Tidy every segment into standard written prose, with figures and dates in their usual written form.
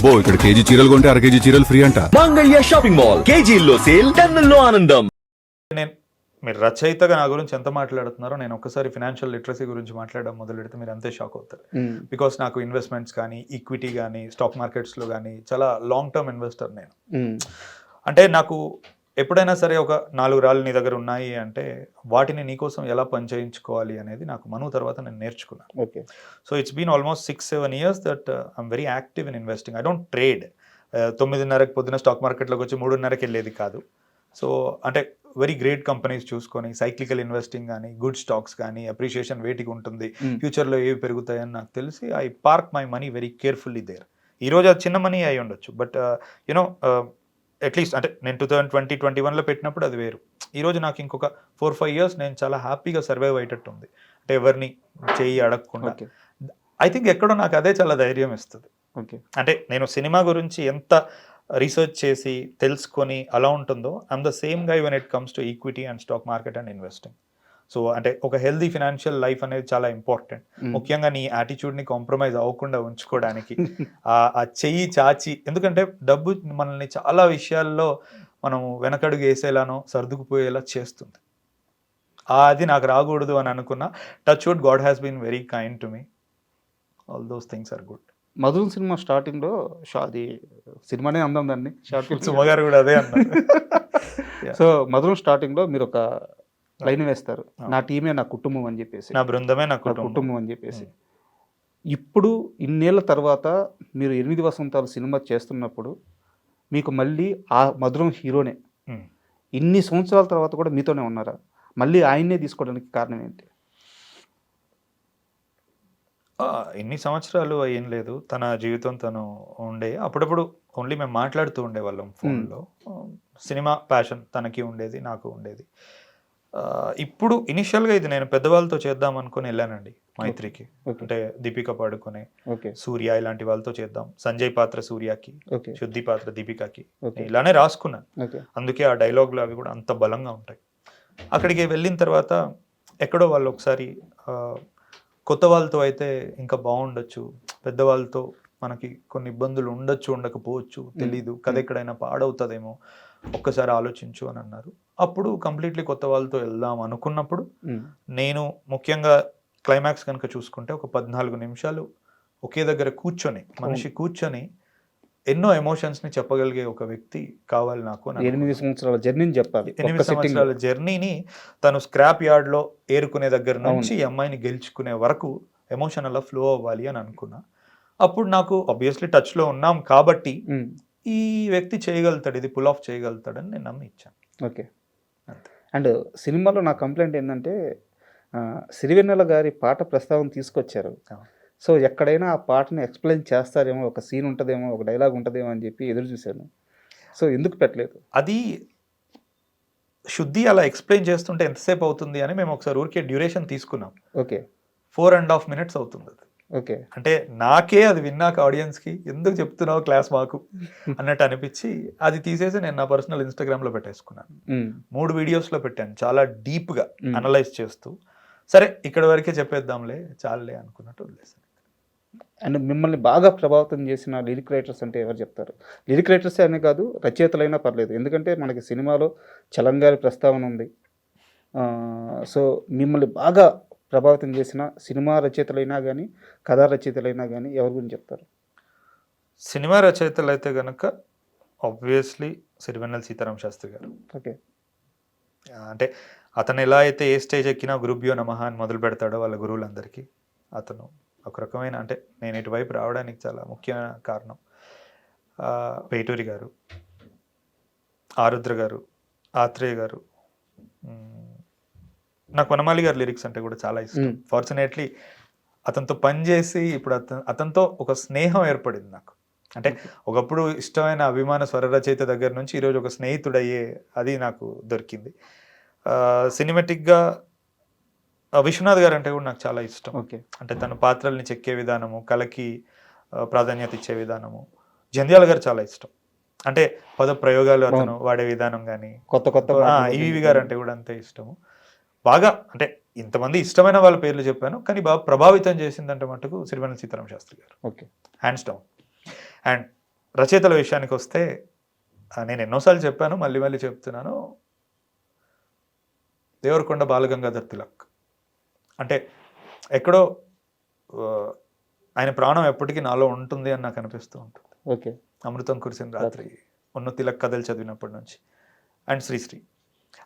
అబ్బో ఇక్కడ కేజీ చీరలు కొంటే అర కేజీ చీరలు ఫ్రీ అంట. మంగళ్య షాపింగ్ మాల్, కేజీల్లో సేల్, టన్నుల్లో ఆనందం. నేను మీరు రచయితగా నా గురించి ఎంత మాట్లాడుతున్నారో నేను ఒకసారి ఫినాన్షియల్ లిటరసీ గురించి మాట్లాడడం మొదలు పెడితే మీరు అంతే షాక్ అవుతారు. బికాస్ నాకు ఇన్వెస్ట్మెంట్స్ కానీ ఈక్విటీ కానీ స్టాక్ మార్కెట్స్లో కానీ చాలా లాంగ్ టర్మ్ ఇన్వెస్టర్ నేను. అంటే నాకు ఎప్పుడైనా సరే ఒక 4 రాళ్ళు నీ దగ్గర ఉన్నాయి అంటే వాటిని నీకోసం ఎలా పని చేయించుకోవాలి అనేది నాకు మను తర్వాత నేను నేర్చుకున్నాను. Okay. So it's been almost 6-7 years that I'm very active in investing. I don't trade. 9:30కి పొద్దున స్టాక్ మార్కెట్లోకి వచ్చి 3:30కి వెళ్ళేది కాదు. సో అంటే వెరీ గ్రేట్ కంపెనీస్ చూసుకొని సైక్లికల్ ఇన్వెస్టింగ్ కానీ గుడ్ స్టాక్స్ కానీ అప్రిషియేషన్ వేటికి ఉంటుంది, ఫ్యూచర్లో ఏవి పెరుగుతాయని నాకు తెలిసి I park my money very carefully there. ఈరోజు అది చిన్న మనీ అయి ఉండొచ్చు, బట్ యునో అట్లీస్ట్ అంటే నేను 2020-21లో పెట్టినప్పుడు అది వేరు. ఈరోజు నాకు ఇంకొక 4-5 years నేను చాలా హ్యాపీగా సర్వైవ్ అయ్యేటట్టు ఉంది. అంటే ఎవరిని చేయి అడగకుండా. ఐ థింక్ ఎక్కడో నాకు అదే చాలా ధైర్యం ఇస్తుంది. ఓకే. అంటే నేను సినిమా గురించి ఎంత రీసెర్చ్ చేసి తెలుసుకొని అలా ఉంటుందో I'm the same guy when it comes to equity and stock market and investing. So అంటే ఒక హెల్దీ ఫినాన్షియల్ లైఫ్ అనేది చాలా ఇంపార్టెంట్. ముఖ్యంగా నీ యాటిట్యూడ్ని కాంప్రమైజ్ అవ్వకుండా ఉంచుకోవడానికి ఆ చెయ్యి చాచి, ఎందుకంటే డబ్బు మనల్ని చాలా విషయాల్లో మనం వెనకడుగు వేసేలానో సర్దుకుపోయేలా చేస్తుంది. అది నాకు రాకూడదు అని అనుకున్నా. Touch wood, God has been very kind to me. All those things are good. Madhuram cinema స్టార్టింగ్లో అది సినిమానే అందాం దాన్ని, షార్ట్ ఫిల్మ్. సుమగారు కూడా అదే అన్నారు. సో మధురం స్టార్టింగ్లో మీరు ఒక లైన్ వేస్తారు, నా టీమే నా కుటుంబం అని చెప్పేసి, నా బృందమే నా కుటుంబం అని చెప్పేసి. ఇప్పుడు ఇన్నేళ్ల తర్వాత మీరు 8 వసంతాలు సినిమా చేస్తున్నప్పుడు మీకు మళ్ళీ ఆ మధురం హీరోనే ఇన్ని సంవత్సరాల తర్వాత కూడా మీతోనే ఉన్నారా? మళ్ళీ ఆయన్నే తీసుకోవడానికి కారణం ఏంటి? ఇన్ని సంవత్సరాలు ఏం లేదు, తన జీవితం తను ఉండే. అప్పుడప్పుడు ఓన్లీ మేము మాట్లాడుతూ ఉండేవాళ్ళం ఫోన్లో. సినిమా ప్యాషన్ తనకి ఉండేది, నాకు ఉండేది. ఇప్పుడు ఇనిషియల్గా ఇది నేను పెద్దవాళ్ళతో చేద్దాం అనుకుని వెళ్ళానండి మైత్రికి. అంటే దీపిక పాడుకునే, సూర్య ఇలాంటి వాళ్ళతో చేద్దాం, సంజయ్ పాత్ర సూర్యకి, శుద్ధి పాత్ర దీపికకి, ఇలానే రాసుకున్నాను. అందుకే ఆ డైలాగులు అవి కూడా అంత బలంగా ఉంటాయి. అక్కడికి వెళ్ళిన తర్వాత ఎక్కడో వాళ్ళు ఒకసారి కొత్త వాళ్ళతో అయితే ఇంకా బాగుండొచ్చు, పెద్దవాళ్ళతో మనకి కొన్ని ఇబ్బందులు ఉండొచ్చు, ఉండకపోవచ్చు, తెలీదు, కథ ఎక్కడైనా పాడవుతుందేమో, ఒక్కసారి ఆలోచించు అని అన్నారు. అప్పుడు కంప్లీట్లీ కొత్త వాళ్ళతో వెళ్దాం అనుకున్నప్పుడు నేను ముఖ్యంగా క్లైమాక్స్ కనుక చూసుకుంటే ఒక 14 నిమిషాలు ఒకే దగ్గర కూర్చొని, మనిషి కూర్చొని ఎన్నో ఎమోషన్స్ని చెప్పగలిగే ఒక వ్యక్తి కావాలి నాకు. 8 సంవత్సరాల జర్నీని చెప్పాలి. 8 సంవత్సరాల జర్నీని తను స్క్రాప్ యార్డ్లో ఏరుకునే దగ్గర నుంచి ఈ అమ్మాయిని గెలుచుకునే వరకు ఎమోషన్ అలా ఫ్లో అవ్వాలి అని అనుకున్నా. అప్పుడు నాకు ఆబ్వియస్లీ టచ్లో ఉన్నాం కాబట్టి ఈ వ్యక్తి చేయగలుగుతాడు, ఇది పుల్ ఆఫ్ చేయగలుగుతాడని నేను నమ్మి ఇచ్చాను. ఓకే. అండ్ సినిమాలో నా కంప్లైంట్ ఏంటంటే సిరివెన్నెల గారి పాట ప్రస్తావన తీసుకొచ్చారు. సో ఎక్కడైనా ఆ పాటని ఎక్స్ప్లెయిన్ చేస్తారేమో, ఒక సీన్ ఉంటుందేమో, ఒక డైలాగ్ ఉంటుందేమో అని చెప్పి ఎదురు చూశాను. సో ఎందుకు పెట్టలేదు? అది శుద్ధి అలా ఎక్స్ప్లెయిన్ చేస్తుంటే ఎంతసేపు అవుతుంది అని మేము ఒకసారి ఊరికే డ్యూరేషన్ తీసుకున్నాం. ఓకే. 4.5 minutes అవుతుంది అది. ఓకే. అంటే నాకే అది విన్నాక ఆడియన్స్కి ఎందుకు చెప్తున్నావు క్లాస్ మాకు అన్నట్టు అనిపించి అది తీసేసి నేను నా పర్సనల్ ఇన్స్టాగ్రామ్లో పెట్టేసుకున్నాను. 3 వీడియోస్లో పెట్టాను, చాలా డీప్గా అనలైజ్ చేస్తూ. సరే ఇక్కడ వరకే చెప్పేద్దాంలే, చాలులే అనుకున్నట్టు వదిలేసాను. అండ్ మిమ్మల్ని బాగా ప్రభావితం చేసిన లిరిక్ రైటర్స్ అంటే ఎవరు చెప్తారు? లిరిక్ రైటర్సే అనే కాదు, రచయితలైనా పర్లేదు, ఎందుకంటే మనకి సినిమాలో చలంగారి ప్రస్తావన ఉంది. సో మిమ్మల్ని బాగా ప్రభావితం చేసిన సినిమా రచయితలైనా కానీ కథా రచయితలైనా కానీ ఎవరి గురించి చెప్తారు? సినిమా రచయితలు అయితే కనుక ఆబ్వియస్లీ సిరివెన్నెల సీతారామ శాస్త్రి గారు. ఓకే. అంటే అతను ఎలా అయితే ఏ స్టేజ్ ఎక్కినా గురుభ్యో నమః అని మొదలు పెడతాడో వాళ్ళ గురువులందరికీ, అతను ఒక రకమైన, అంటే నేను ఇటువైపు రావడానికి చాలా ముఖ్యమైన కారణం. వేటూరి గారు, ఆరుద్ర గారు, ఆత్రేయ గారు, నాకు వనమాలి గారి లిరిక్స్ అంటే కూడా చాలా ఇష్టం. ఫార్చునేట్లీ అతనితో పనిచేసి ఇప్పుడు అతనితో ఒక స్నేహం ఏర్పడింది నాకు. అంటే ఒకప్పుడు ఇష్టమైన అభిమాన స్వర రచయిత దగ్గర నుంచి ఈరోజు ఒక స్నేహితుడయ్యే అది నాకు దొరికింది. సినిమాటిక్గా విశ్వనాథ్ గారు అంటే కూడా నాకు చాలా ఇష్టం. ఓకే. అంటే తన పాత్రల్ని చెక్కే విధానము, కళకి ప్రాధాన్యత ఇచ్చే విధానము. జంధ్యాల గారు చాలా ఇష్టం. అంటే పద ప్రయోగాలు అతను వాడే విధానం కానీ, కొత్త ఈవి గారు అంటే కూడా అంతే ఇష్టము. బాగా అంటే ఇంతమంది ఇష్టమైన వాళ్ళ పేర్లు చెప్పాను, కానీ బాగా ప్రభావితం చేసిందంటే మటుకు సిరివెన్నెల సీతారామ శాస్త్రి గారు. ఓకే. Hands down. అండ్ రచయితల విషయానికి వస్తే నేను ఎన్నోసార్లు చెప్పాను, మళ్ళీ మళ్ళీ చెప్తున్నాను. దేవరకొండ బాలగంగాధర్ తిలక్ అంటే ఎక్కడో ఆయన ప్రాణం ఎప్పటికీ నాలో ఉంటుంది అని నాకు అనిపిస్తూ ఉంటుంది. ఓకే. అమృతం కురిసిన రాత్రి, ఉన్న తిలక్ కథలు చదివినప్పటి నుంచి. అండ్ శ్రీశ్రీ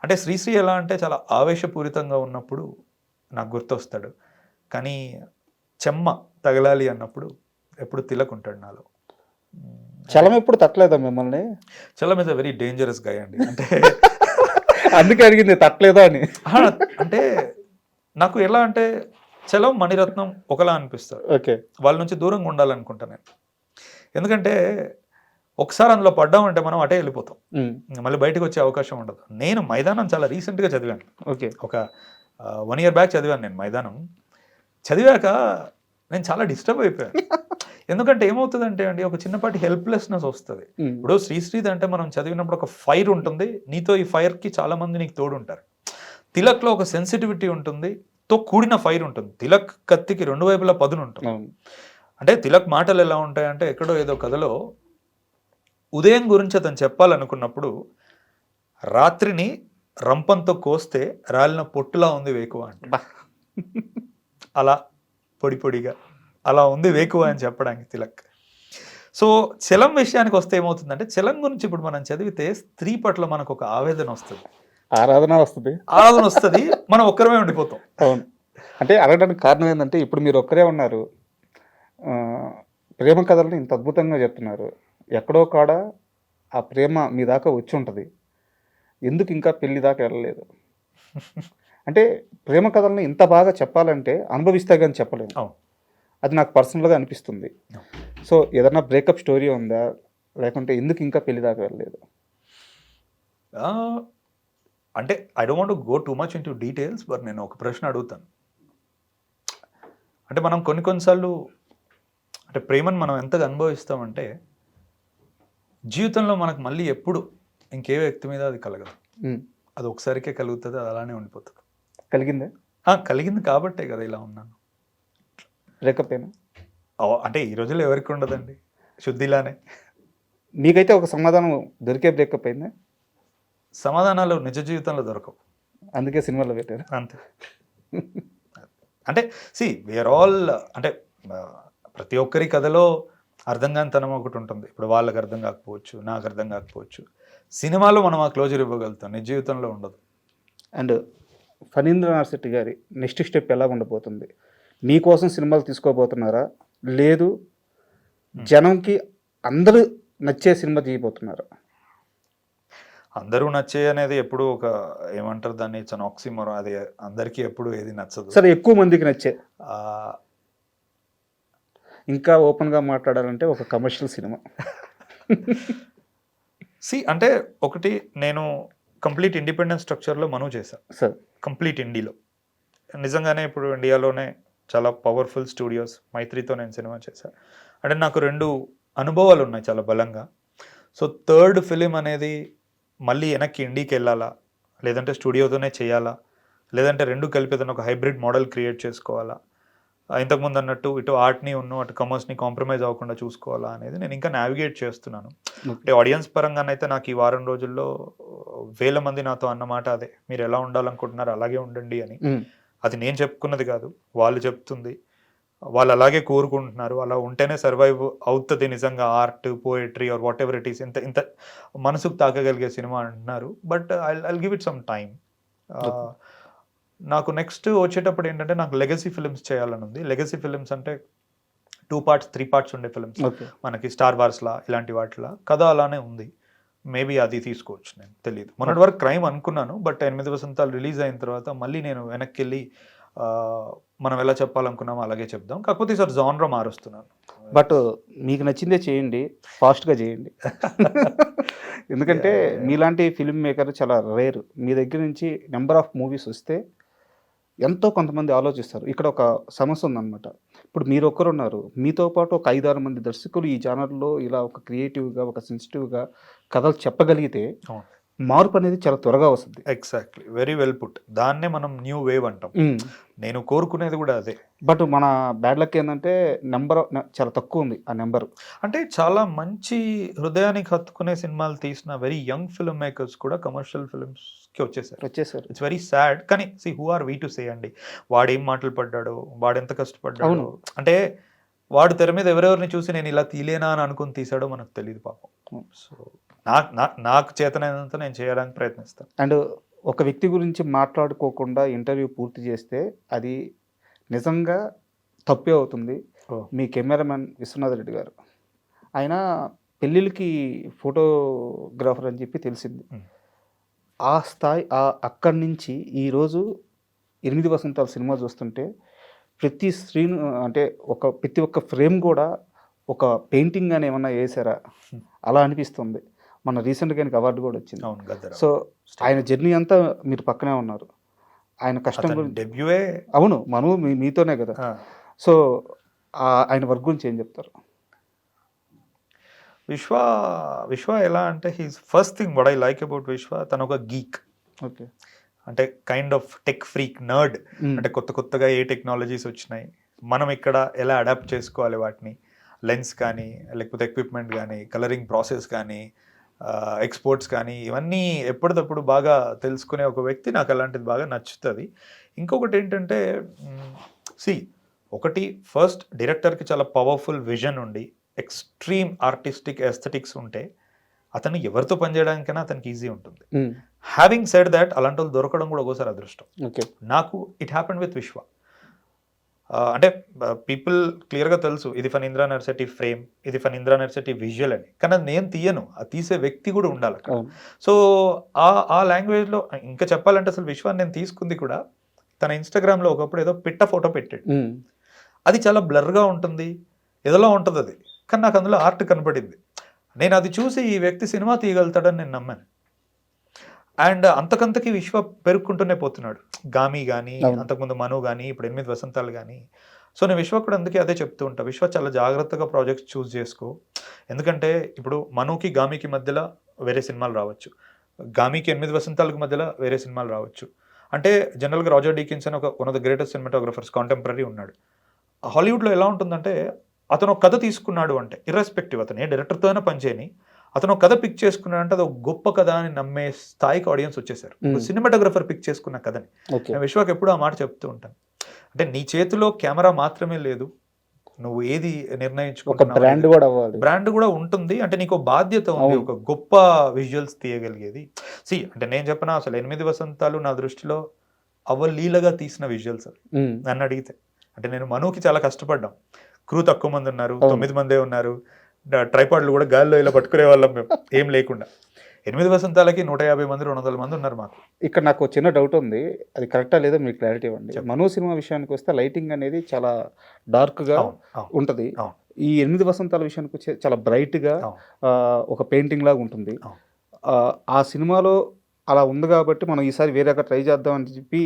అంటే శ్రీశ్రీ ఎలా అంటే చాలా ఆవేశపూరితంగా ఉన్నప్పుడు నాకు గుర్తొస్తాడు, కానీ చెమ్మ తగలాలి అన్నప్పుడు ఎప్పుడు తిలక్ ఉంటాడు నాలో. చలం ఎప్పుడు తట్టలేదా మిమ్మల్ని? Chalam is a very dangerous guy అండి. అంటే అందుకే అడిగింది తట్టలేదా అని. అంటే నాకు ఎలా అంటే చలం మణిరత్నం ఒకలా అనిపిస్తారు. ఓకే. వాళ్ళ నుంచి దూరంగా ఉండాలనుకుంటా నేను. ఎందుకంటే ఒకసారి అందులో పడ్డామంటే మనం అటే వెళ్ళిపోతాం, మళ్ళీ బయటకు వచ్చే అవకాశం ఉండదు. నేను మైదానం చాలా రీసెంట్గా చదివాను. ఓకే. ఒక 1 year బ్యాక్ చదివాను నేను మైదానం. చదివాక నేను చాలా డిస్టర్బ్ అయిపోయాను. ఎందుకంటే ఏమవుతుందంటే అండి, ఒక చిన్నపాటి హెల్ప్లెస్నెస్ వస్తుంది. ఇప్పుడు శ్రీశ్రీది అంటే మనం చదివినప్పుడు ఒక ఫైర్ ఉంటుంది, నీతో ఈ ఫైర్కి చాలా మంది నీకు తోడు ఉంటారు. తిలక్లో ఒక సెన్సిటివిటీ ఉంటుంది, తో కూడిన ఫైర్ ఉంటుంది. తిలక్ కత్తికి 2 వైపులా పదును ఉంటుంది. అంటే తిలక్ మాటలు ఎలా ఉంటాయంటే, ఎక్కడో ఏదో కథలో ఉదయం గురించి అతను చెప్పాలనుకున్నప్పుడు రాత్రిని రంపంతో కోస్తే రాలిన పొట్టులా ఉంది వేకువ అంటే, అలా పొడి పొడిగా అలా ఉంది వేకువ అని చెప్పడానికి తిలక్. సో చలం విషయానికి వస్తే ఏమవుతుందంటే, చలం గురించి ఇప్పుడు మనం చదివితే స్త్రీ పట్ల మనకు ఒక ఆవేదన వస్తుంది, ఆరాధన వస్తుంది, మనం ఒక్కరమే ఉండిపోతాం. అవును. అంటే అడగడానికి కారణం ఏంటంటే, ఇప్పుడు మీరు ఒక్కరే ఉన్నారు, ప్రేమ కథలను ఇంత అద్భుతంగా చెప్తున్నారు. ఎక్కడో కాడ ఆ ప్రేమ మీ దాకా వచ్చి ఉంటుంది, ఎందుకు ఇంకా పెళ్లి దాకా వెళ్ళలేదు? అంటే ప్రేమ కథలను ఇంత బాగా చెప్పాలంటే అనుభవిస్తే కానీ చెప్పలేము. అది నాకు పర్సనల్గా అనిపిస్తుంది. సో ఏదన్నా బ్రేకప్ స్టోరీ ఉందా, లేకుంటే ఎందుకు ఇంకా పెళ్లి దాకా వెళ్ళలేదు? అంటే I don't want to go too much into details, but నేను ఒక ప్రశ్న అడుగుతాను. అంటే మనం కొన్నిసార్లు అంటే ప్రేమను మనం ఎంతగా అనుభవిస్తామంటే, జీవితంలో మనకు మళ్ళీ ఎప్పుడు ఇంకే వ్యక్తి మీద అది కలగదు. అది ఒకసారికే కలుగుతుంది, అది అలానే ఉండిపోతుంది. కలిగిందే? కలిగింది కాబట్టే కదా ఇలా ఉన్నాను. బ్రేకప్ అయినా అంటే ఈ రోజుల్లో ఎవరికి ఉండదండి, శుద్ధిలానే. మీకైతే ఒక సమాధానం దొరికే బ్రేకప్ అయిందా? సమాధానాలు నిజ జీవితంలో దొరకవు, అందుకే సినిమాలో పెట్టారు అంతే. అంటే వీఆర్ ఆల్ అంటే ప్రతి ఒక్కరి కథలో అర్థం కానితనం ఒకటి ఉంటుంది. ఇప్పుడు వాళ్ళకి అర్థం కాకపోవచ్చు, నాకు అర్థం కాకపోవచ్చు. సినిమాలో మనం ఆ క్లోజర్ ఇవ్వగలుగుతాం, నిజ జీవితంలో ఉండదు. అండ్ ఫణీంద్రనాథ్ శెట్టి గారి నెక్స్ట్ స్టెప్ ఎలా ఉండబోతుంది? మీకోసం సినిమాలు తీసుకోబోతున్నారా, లేదు జనంకి అందరూ నచ్చే సినిమా తీయబోతున్నారా? అందరూ నచ్చే అనేది ఎప్పుడు ఒక ఏమంటారు దాన్ని, ఇట్స్ అన్ ఆక్సిమోరాన్. అది అందరికీ ఎప్పుడు ఏది నచ్చదు. సరే, ఎక్కువ మందికి నచ్చే, ఇంకా ఓపెన్గా మాట్లాడాలంటే ఒక కమర్షియల్ సినిమా. అంటే ఒకటి, నేను కంప్లీట్ ఇండిపెండెంట్ స్ట్రక్చర్లో మనవి చేశాను సార్, కంప్లీట్ ఇండియాలో. నిజంగానే ఇప్పుడు ఇండియాలోనే చాలా పవర్ఫుల్ స్టూడియోస్, మైత్రితో నేను సినిమా చేశాను. అంటే నాకు 2 అనుభవాలు ఉన్నాయి చాలా బలంగా. సో 3rd ఫిలిం అనేది మళ్ళీ వెనక్కి ఇండికి వెళ్ళాలా, లేదంటే స్టూడియోతోనే చేయాలా, లేదంటే 2 కలిపి ఏదైనా ఒక హైబ్రిడ్ మోడల్ క్రియేట్ చేసుకోవాలా, ఇంతకుముందు అన్నట్టు ఇటు ఆర్ట్ని అటు కమర్స్ని కాంప్రమైజ్ అవ్వకుండా చూసుకోవాలా అనేది నేను ఇంకా నావిగేట్ చేస్తున్నాను. అంటే ఆడియన్స్ పరంగానైతే నాకు ఈ వారం రోజుల్లో 1000 మంది నాతో అన్నమాట అదే, మీరు ఎలా ఉండాలనుకుంటున్నారు అలాగే ఉండండి అని. అది నేను చెప్పుకున్నది కాదు, వాళ్ళు చెప్తుంది. వాళ్ళు అలాగే కోరుకుంటున్నారు, అలా ఉంటేనే సర్వైవ్ అవుతుంది నిజంగా art, poetry or whatever it is. ఇంత మనసుకు తాకగలిగే సినిమా అంటున్నారు. But I'll give it some time. నాకు నెక్స్ట్ వచ్చేటప్పుడు ఏంటంటే, నాకు లెగసీ ఫిల్మ్స్ చేయాలని ఉంది. లెగసీ ఫిల్మ్స్ అంటే 2 parts 3 parts ఉండే ఫిల్మ్స్, మనకి స్టార్ వార్స్లా ఇలాంటి వాటిలా కథ అలానే ఉంది. మేబీ అది తీసుకోవచ్చు, నేను తెలియదు. మొన్నటి వరకు క్రైమ్ అనుకున్నాను, బట్ 8 వసంతాలు రిలీజ్ అయిన తర్వాత మళ్ళీ నేను వెనక్కి వెళ్ళి మనం ఎలా చెప్పాలనుకున్నామో అలాగే చెప్దాం. కాకపోతే ఈసారి జానర్ మారుస్తున్నాను. బట్ మీకు నచ్చిందే చేయండి, ఫాస్ట్గా చేయండి. ఎందుకంటే మీలాంటి ఫిల్మ్ మేకర్ చాలా రేర్. మీ దగ్గర నుంచి నెంబర్ ఆఫ్ మూవీస్ వస్తే ఎంతో కొంతమంది ఆలోచిస్తారు. ఇక్కడ ఒక సమస్య ఉందన్నమాట. ఇప్పుడు మీరు ఒక్కరు ఉన్నారు, మీతో పాటు ఒక 5-6 మంది దర్శకులు ఈ జానర్లో ఇలా ఒక క్రియేటివ్గా, ఒక సెన్సిటివ్గా కథలు చెప్పగలిగితే మార్పు అనేది చాలా త్వరగా వస్తుంది. Exactly, very well put. దాన్నే మనం న్యూ వేవ్ అంటాం. నేను కోరుకునేది కూడా అదే. బట్ మన బ్యాడ్ లక్ ఏంటంటే నెంబర్ చాలా తక్కువ ఉంది ఆ నెంబర్. అంటే చాలా మంచి హృదయానికి హత్తుకునే సినిమాలు తీసిన వెరీ యంగ్ ఫిల్మ్ మేకర్స్ కూడా కమర్షియల్ ఫిల్మ్స్కి వచ్చేసారు. It's very sad. కానీ see who are we to say అండి, వాడు ఏం మాటలు పడ్డాడో, వాడు ఎంత కష్టపడ్డాడు, అంటే వాడు తెర మీద ఎవరెవరిని చూసి నేను ఇలా తీలేనా అని అనుకుని తీసాడో మనకు తెలియదు పాపం. సో నాకు చేతనైనంత నేను చేయడానికి ప్రయత్నిస్తాను. అండ్ ఒక వ్యక్తి గురించి మాట్లాడుకోకుండా ఇంటర్వ్యూ పూర్తి చేస్తే అది నిజంగా తప్పే అవుతుంది. మీ కెమెరామెన్ విశ్వనాథ్ రెడ్డి గారు, ఆయన పెళ్ళిళ్ళకి ఫోటోగ్రాఫర్ అని చెప్పి తెలిసింది. ఆ స్థాయి అక్కడి నుంచి ఈరోజు 8 వసంతాల సినిమా చూస్తుంటే ప్రతి స్క్రీన్ అంటే ప్రతి ఒక్క ఫ్రేమ్ కూడా ఒక పెయింటింగ్ అని ఏమన్నా వేసారా అలా అనిపిస్తుంది. మన రీసెంట్గా ఆయనకి అవార్డు కూడా వచ్చింది. సో ఆయన జర్నీ అంతా మీరు పక్కనే ఉన్నారు. ఆయన కష్టం డెబ్యూయే. అవును, మనము మీతోనే కదా. సో ఆయన వర్క్ గురించి ఏం చెప్తారు? విశ్వ ఎలా అంటే he's first thing what I like about విశ్వ, తను ఒక గీక్. ఓకే, అంటే kind of tech freak nerd. అంటే కొత్తగా ఏ టెక్నాలజీస్ వచ్చినాయి, మనం ఇక్కడ ఎలా అడాప్ట్ చేసుకోవాలి వాటిని, లెన్స్ కానీ లేకపోతే ఎక్విప్మెంట్ కానీ కలరింగ్ ప్రాసెస్ కానీ ఎక్స్పోర్ట్స్ కానీ ఇవన్నీ ఎప్పటికప్పుడు బాగా తెలుసుకునే ఒక వ్యక్తి. నాకు అలాంటిది బాగా నచ్చుతుంది. ఇంకొకటి ఏంటంటే ఒకటి ఫస్ట్ డైరెక్టర్కి చాలా పవర్ఫుల్ విజన్ ఉండి ఎక్స్ట్రీమ్ ఆర్టిస్టిక్ ఎస్థెటిక్స్ ఉంటే అతను ఎవరితో పనిచేయడానికైనా అతనికి ఈజీ ఉంటుంది. హ్యావింగ్ సెడ్ దాట్ అలాంటి వాళ్ళు దొరకడం కూడా ఒకసారి అదృష్టం. నాకు ఇట్ హ్యాపెండ్ విత్ విశ్వ. అంటే పీపుల్ క్లియర్గా తెలుసు ఇది ఫణీంద్ర నర్సిటీ ఫ్రేమ్, ఇది ఫణీంద్ర నర్సిటీ విజువల్ అని, కానీ అది నేను తీయను, అది తీసే వ్యక్తి కూడా ఉండాలి. సో ఆ లాంగ్వేజ్లో ఇంకా చెప్పాలంటే అసలు విశ్వాన్ని నేను తీసుకుంది కూడా తన ఇన్స్టాగ్రామ్లో ఒకప్పుడు ఏదో పిట్ట ఫోటో పెట్టాడు. అది చాలా బ్లర్గా ఉంటుంది, ఏదోలా ఉంటుంది అది, కానీ నాకు అందులో ఆర్ట్ కనపడింది. నేను అది చూసి ఈ వ్యక్తి సినిమా తీయగలుగుతాడని నేను నమ్మాను. అండ్ అంతకంతకి విశ్వ పెరుక్కుంటూనే పోతున్నాడు. గామి కానీ అంతకుముందు మను కానీ ఇప్పుడు 8 వసంతాలు కానీ. సో నేను విశ్వ కూడా అందుకే అదే చెప్తూ ఉంటా, విశ్వ చాలా జాగ్రత్తగా ప్రాజెక్ట్స్ చూస్ చేసుకో. ఎందుకంటే ఇప్పుడు మనుకి గామికి మధ్యలో వేరే సినిమాలు రావచ్చు, గామికి 8 వసంతాలకు మధ్యలో వేరే సినిమాలు రావచ్చు. అంటే జనరల్గా రాజర్ డీకిన్స్ అని ఒక one of the greatest cinematographers contemporary ఉన్నాడు. హాలీవుడ్లో ఎలా ఉంటుందంటే అతను ఒక కథ తీసుకున్నాడు అంటే ఇర్రెస్పెక్టివ్ అతను ఏ డైరెక్టర్తో అయినా పనిచేయని, అతను ఒక కథ పిక్ చేసుకున్నాడు అంటే అది ఒక గొప్ప కథ అని నమ్మే స్థాయికి ఆడియన్స్ వచ్చేసారు. సినిమాటోగ్రఫర్ పిక్ చేసుకున్న కథని. నేను విశ్వకి ఎప్పుడు ఆ మాట చెప్తూ ఉంటాను, అంటే నీ చేతిలో కెమెరా మాత్రమే లేదు, నువ్వు ఏది నిర్ణయించుకుంటున్నావు బ్రాండ్ కూడా ఉంటుంది. అంటే నీకు బాధ్యత ఉంది ఒక గొప్ప విజువల్స్ తీయగలిగేది. అంటే నేను చెప్పిన అసలు 8 వసంతాలు నా దృష్టిలో అవలీలగా తీసిన విజువల్స్ అవి నన్ను అడిగితే. అంటే నేను మనుకి చాలా కష్టపడ్డాం, క్రూ తక్కువ మంది ఉన్నారు, 9 మందే ఉన్నారు, ట్రైపాడ్లు కూడా గాల్లో ఇలా పట్టుకునే వాళ్ళం మేము ఏం లేకుండా. 8 వసంతాలకి 150 మంది 200 మంది ఉన్నారు మాకు. ఇక్కడ నాకు చిన్న డౌట్ ఉంది, అది కరెక్టా లేదో మీకు క్లారిటీ ఇవ్వండి. మను సినిమా విషయానికి వస్తే లైటింగ్ అనేది చాలా డార్క్గా ఉంటుంది. ఈ 8 వసంతాల విషయానికి వచ్చే చాలా బ్రైట్గా ఒక పెయింటింగ్ లాగా ఉంటుంది. ఆ సినిమాలో అలా ఉంది కాబట్టి మనం ఈసారి వేరేగా ట్రై చేద్దామని చెప్పి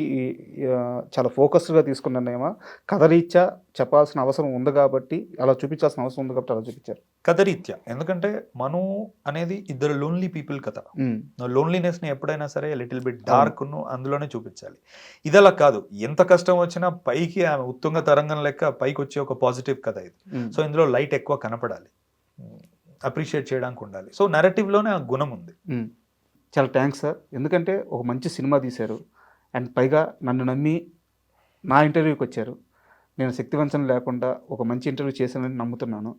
చాలా ఫోకస్డ్గా తీసుకున్నానేమో. కథరీత్యా చెప్పాల్సిన అవసరం ఉంది కాబట్టి అలా చూపించాల్సిన అవసరం ఉంది కాబట్టి అలా చూపించారు కథరీత్యా. ఎందుకంటే మను అనేది ఇద్దరు లోన్లీ పీపుల్ కథ. లోన్లీనెస్ని ఎప్పుడైనా సరే లిటిల్ బిట్ డార్క్ను అందులోనే చూపించాలి. ఇది అలా కాదు, ఎంత కష్టం వచ్చినా పైకి ఆమె ఉత్తుంగ తరంగం లెక్క పైకి వచ్చే ఒక పాజిటివ్ కథ ఇది. సో ఇందులో లైట్ ఎక్కువ కనపడాలి, అప్రిషియేట్ చేయడానికి ఉండాలి. సో నెరేటివ్లోనే ఆ గుణం ఉంది. చాలా థ్యాంక్స్ సార్, ఎందుకంటే ఒక మంచి సినిమా తీశారు అండ్ పైగా నన్ను నమ్మి నా ఇంటర్వ్యూకి వచ్చారు. నేను శక్తివంచన లేకుండా ఒక మంచి ఇంటర్వ్యూ చేశానని నమ్ముతున్నాను.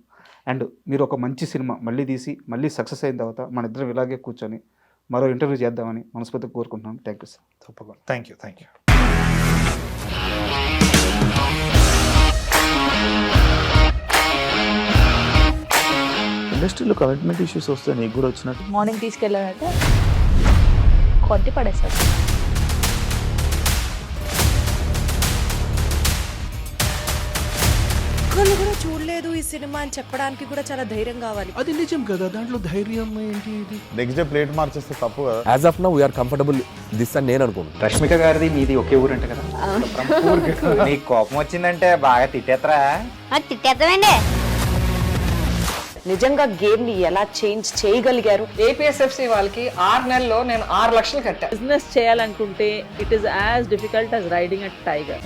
అండ్ మీరు ఒక మంచి సినిమా మళ్ళీ తీసి మళ్ళీ సక్సెస్ అయిన తర్వాత మన ఇద్దరం ఇలాగే కూర్చొని మరో ఇంటర్వ్యూ చేద్దామని మనస్ఫూర్తిగా కోరుకుంటున్నాను. Thank you sir. తప్పకుండా. Thank you. ఇండస్ట్రీలో కమిట్మెంట్ ఇష్యూస్ వస్తే నీకు కూడా వచ్చినట్టు మార్నింగ్ తీసుకెళ్ళాలంటే కొట్టి పడేస్తారు. ఒక్కళ్ళు కూడా చూడలేదు ఈ సినిమా అని చెప్పడానికి కూడా చాలా ధైర్యం కావాలి. అది నిజం కదా, దాంట్లో ధైర్యం ఏంటి? ఇది నెక్స్ట్ డే ప్లేట్ మార్చేస్తే తప్పు కదా. As of now we're comfortable this అని నేను అనుకుంటున్నాను. రష్మిక గారిది మీది ఒకే ఊరంట కదా? నీకు కోపం వచ్చిందంటే బాగా తిట్టేత్తరా? తిట్టేస్తామండి. నిజంగా గేమ్ ని ఎలా చేంజ్ చేయగలిగారు? ఏపీఎస్ఎఫ్సి వాళ్ళకి 6 నెలల్లో నేను 6 లక్షలు కట్టా. బిజినెస్ చేయాలనుకుంటే it is as difficult as riding a tiger.